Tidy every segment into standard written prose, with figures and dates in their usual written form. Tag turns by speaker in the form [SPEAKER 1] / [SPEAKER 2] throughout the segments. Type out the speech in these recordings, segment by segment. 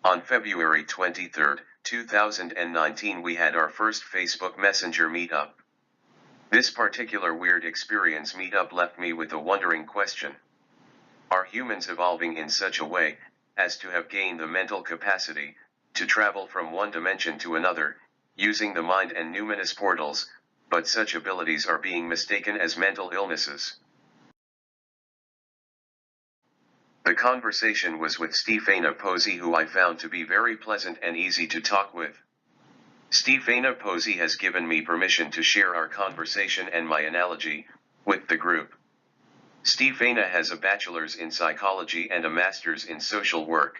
[SPEAKER 1] On February 23, 2019 we had our first Facebook Messenger meetup. This particular weird experience meetup left me with a wondering question. Are humans evolving in such a way as to have gained the mental capacity to travel from one dimension to another, using the mind and numinous portals, but such abilities are being mistaken as mental illnesses? The conversation was with Stefana Posey, who I found to be very pleasant and easy to talk with. Stefana Posey has given me permission to share our conversation and my analogy with the group. Stefana has a bachelor's in psychology and a master's in social work.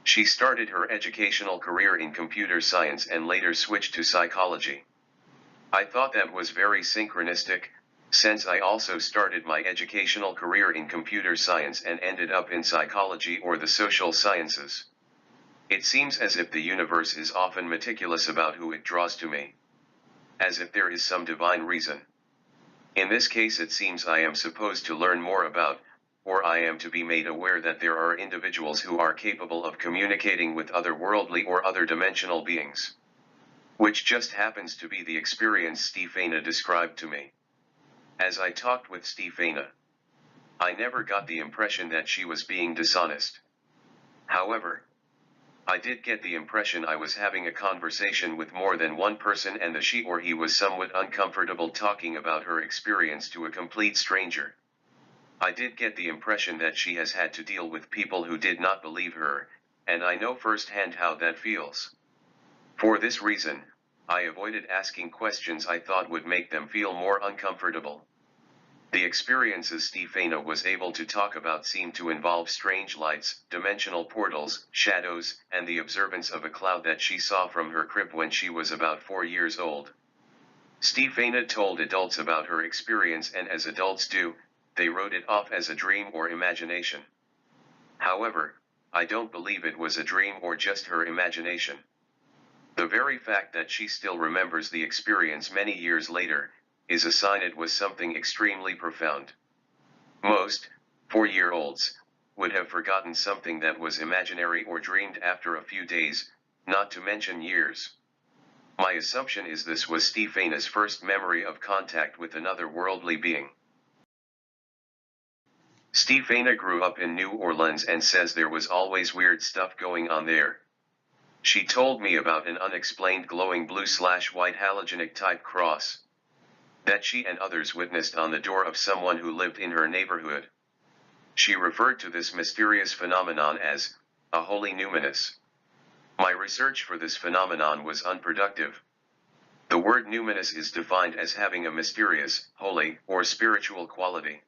[SPEAKER 1] She started her educational career in computer science and later switched to psychology. I thought that was very synchronistic, since I also started my educational career in computer science and ended up in psychology or the social sciences. It seems as if the universe is often meticulous about who it draws to me. As if there is some divine reason. In this case it seems I am supposed to learn more about, or I am to be made aware that there are individuals who are capable of communicating with otherworldly or other dimensional beings. Which just happens to be the experience Stefana described to me. As I talked with Stefana, I never got the impression that she was being dishonest. However, I did get the impression I was having a conversation with more than one person and the she or he was somewhat uncomfortable talking about her experience to a complete stranger. I did get the impression that she has had to deal with people who did not believe her, and I know firsthand how that feels. For this reason, I avoided asking questions I thought would make them feel more uncomfortable. The experiences Stefana was able to talk about seemed to involve strange lights, dimensional portals, shadows, and the observance of a cloud that she saw from her crib when she was about 4 years old. Stefana told adults about her experience, and as adults do, they wrote it off as a dream or imagination. However, I don't believe it was a dream or just her imagination. The very fact that she still remembers the experience many years later is a sign it was something extremely profound. Most 4-year-olds would have forgotten something that was imaginary or dreamed after a few days, not to mention years. My assumption is this was Stefana's first memory of contact with another worldly being. Stefana grew up in New Orleans and says there was always weird stuff going on there. She told me about an unexplained glowing blue/white halogenic type cross that she and others witnessed on the door of someone who lived in her neighborhood. She referred to this mysterious phenomenon as a holy numinous. My research for this phenomenon was unproductive. The word numinous is defined as having a mysterious, holy, or spiritual quality,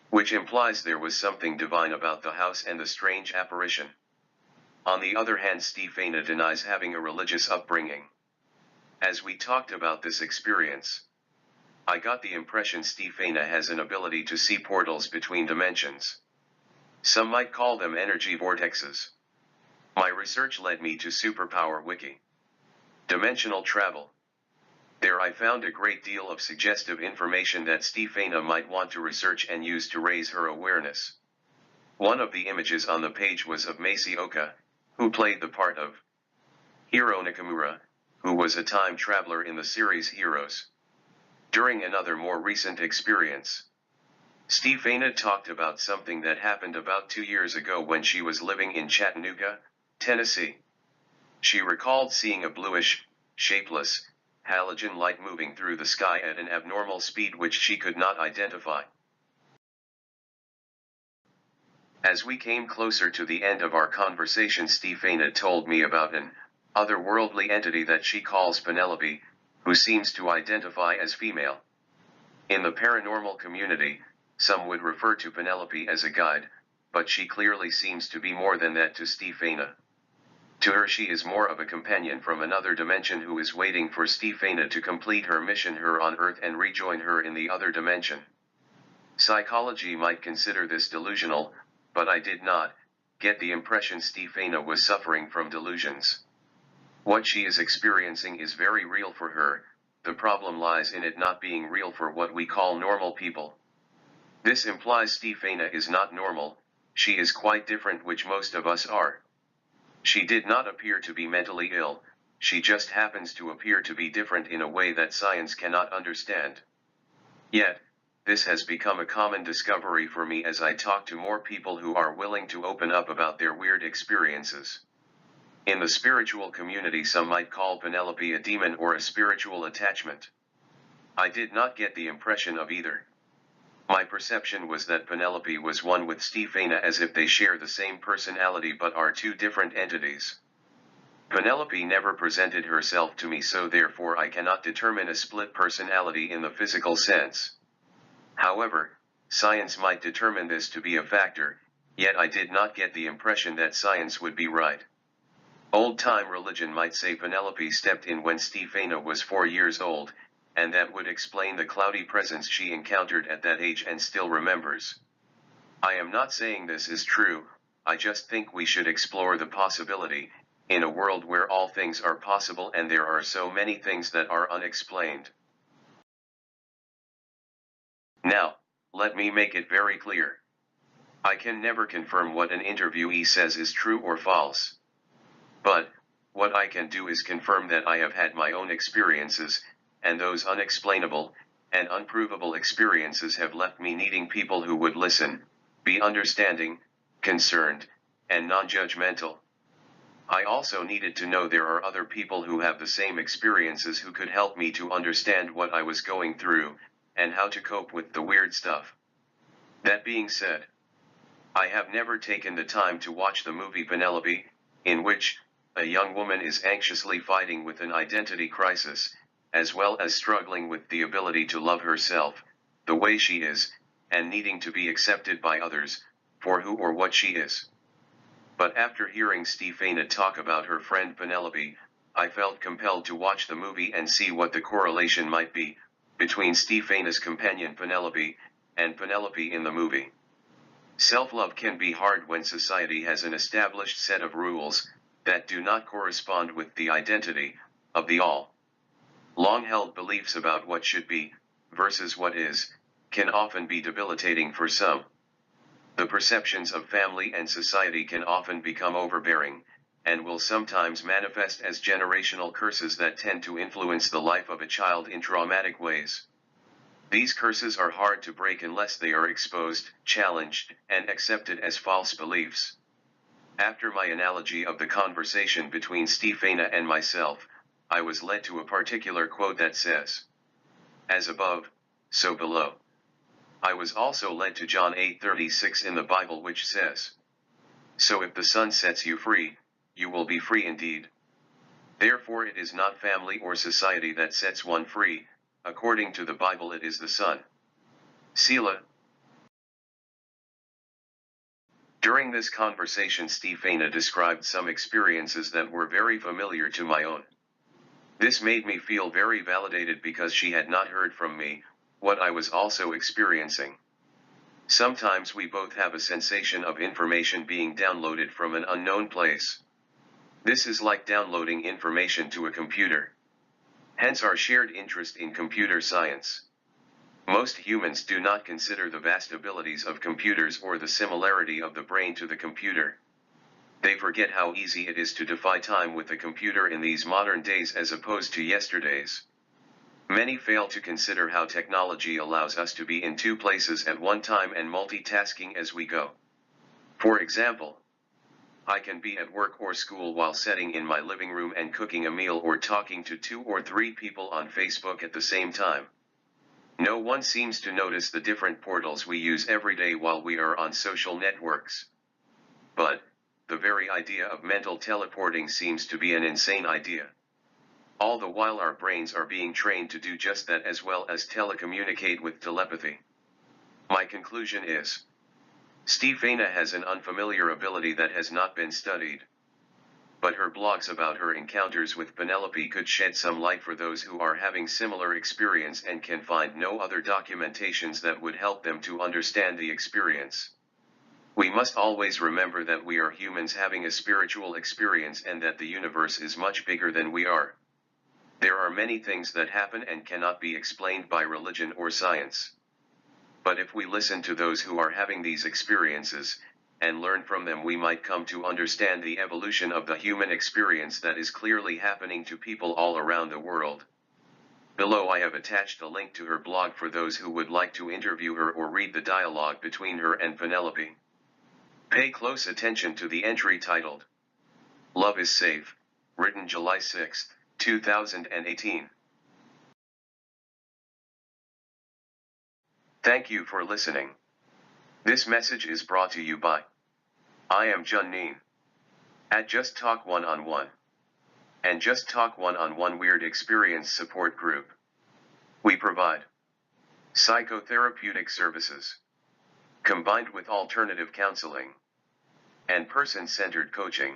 [SPEAKER 1] which implies there was something divine about the house and the strange apparition. On the other hand, Stefana denies having a religious upbringing. As we talked about this experience, I got the impression Stefana has an ability to see portals between dimensions. Some might call them energy vortexes. My research led me to Superpower Wiki. Dimensional travel. There I found a great deal of suggestive information that Stefana might want to research and use to raise her awareness. One of the images on the page was of Macy Oka, who played the part of Hiro Nakamura, who was a time traveler in the series Heroes. During another more recent experience, Stefana talked about something that happened about 2 years ago when she was living in Chattanooga, Tennessee. She recalled seeing a bluish, shapeless, halogen light moving through the sky at an abnormal speed which she could not identify. As we came closer to the end of our conversation, Stefana told me about an otherworldly entity that she calls Penelope, who seems to identify as female. In the paranormal community, some would refer to Penelope as a guide, but she clearly seems to be more than that to Stefana. To her, she is more of a companion from another dimension who is waiting for Stefana to complete her mission here on Earth and rejoin her in the other dimension. Psychology might consider this delusional, but I did not get the impression Stefana was suffering from delusions. What she is experiencing is very real for her. The problem lies in it not being real for what we call normal people. This implies Stefana is not normal, she is quite different, which most of us are. She did not appear to be mentally ill, she just happens to appear to be different in a way that science cannot understand. Yet, this has become a common discovery for me as I talk to more people who are willing to open up about their weird experiences. In the spiritual community, some might call Penelope a demon or a spiritual attachment. I did not get the impression of either. My perception was that Penelope was one with Stefana, as if they share the same personality but are two different entities. Penelope never presented herself to me, so therefore I cannot determine a split personality in the physical sense. However, science might determine this to be a factor, yet I did not get the impression that science would be right. Old-time religion might say Penelope stepped in when Stefana was 4 years old, and that would explain the cloudy presence she encountered at that age and still remembers. I am not saying this is true, I just think we should explore the possibility, in a world where all things are possible and there are so many things that are unexplained. Now, let me make it very clear. I can never confirm what an interviewee says is true or false. But, what I can do is confirm that I have had my own experiences, and those unexplainable and unprovable experiences have left me needing people who would listen, be understanding, concerned, and non-judgmental. I also needed to know there are other people who have the same experiences who could help me to understand what I was going through, and how to cope with the weird stuff. That being said, I have never taken the time to watch the movie Penelope, in which a young woman is anxiously fighting with an identity crisis, as well as struggling with the ability to love herself, the way she is, and needing to be accepted by others, for who or what she is. But after hearing Stefana talk about her friend Penelope, I felt compelled to watch the movie and see what the correlation might be, between Stefana's companion Penelope, and Penelope in the movie. Self-love can be hard when society has an established set of rules that do not correspond with the identity of the all. Long-held beliefs about what should be, versus what is, can often be debilitating for some. The perceptions of family and society can often become overbearing, and will sometimes manifest as generational curses that tend to influence the life of a child in traumatic ways. These curses are hard to break unless they are exposed, challenged, and accepted as false beliefs. After my analogy of the conversation between Stefana and myself, I was led to a particular quote that says, "As above, so below." I was also led to John 8:36 in the Bible, which says, "So if the Son sets you free, you will be free indeed." Therefore it is not family or society that sets one free, according to the Bible it is the Son. Selah. During this conversation Stefana described some experiences that were very familiar to my own. This made me feel very validated because she had not heard from me what I was also experiencing. Sometimes we both have a sensation of information being downloaded from an unknown place. This is like downloading information to a computer. Hence our shared interest in computer science. Most humans do not consider the vast abilities of computers or the similarity of the brain to the computer. They forget how easy it is to defy time with a computer in these modern days as opposed to yesterday's. Many fail to consider how technology allows us to be in two places at one time and multitasking as we go. For example, I can be at work or school while sitting in my living room and cooking a meal or talking to 2 or 3 people on Facebook at the same time. No one seems to notice the different portals we use every day while we are on social networks. But, the very idea of mental teleporting seems to be an insane idea. All the while our brains are being trained to do just that as well as telecommunicate with telepathy. My conclusion is, Stefana has an unfamiliar ability that has not been studied. But her blogs about her encounters with Penelope could shed some light for those who are having similar experience and can find no other documentations that would help them to understand the experience. We must always remember that we are humans having a spiritual experience and that the universe is much bigger than we are. There are many things that happen and cannot be explained by religion or science. But if we listen to those who are having these experiences, and learn from them we might come to understand the evolution of the human experience that is clearly happening to people all around the world. Below I have attached a link to her blog for those who would like to interview her or read the dialogue between her and Penelope. Pay close attention to the entry titled, Love is Safe, written July 6, 2018. Thank you for listening. This message is brought to you by I am Junneen. At Just Talk One-on-One and Just Talk One-on-One Weird Experience Support Group. We provide psychotherapeutic services, combined with alternative counseling and person-centered coaching.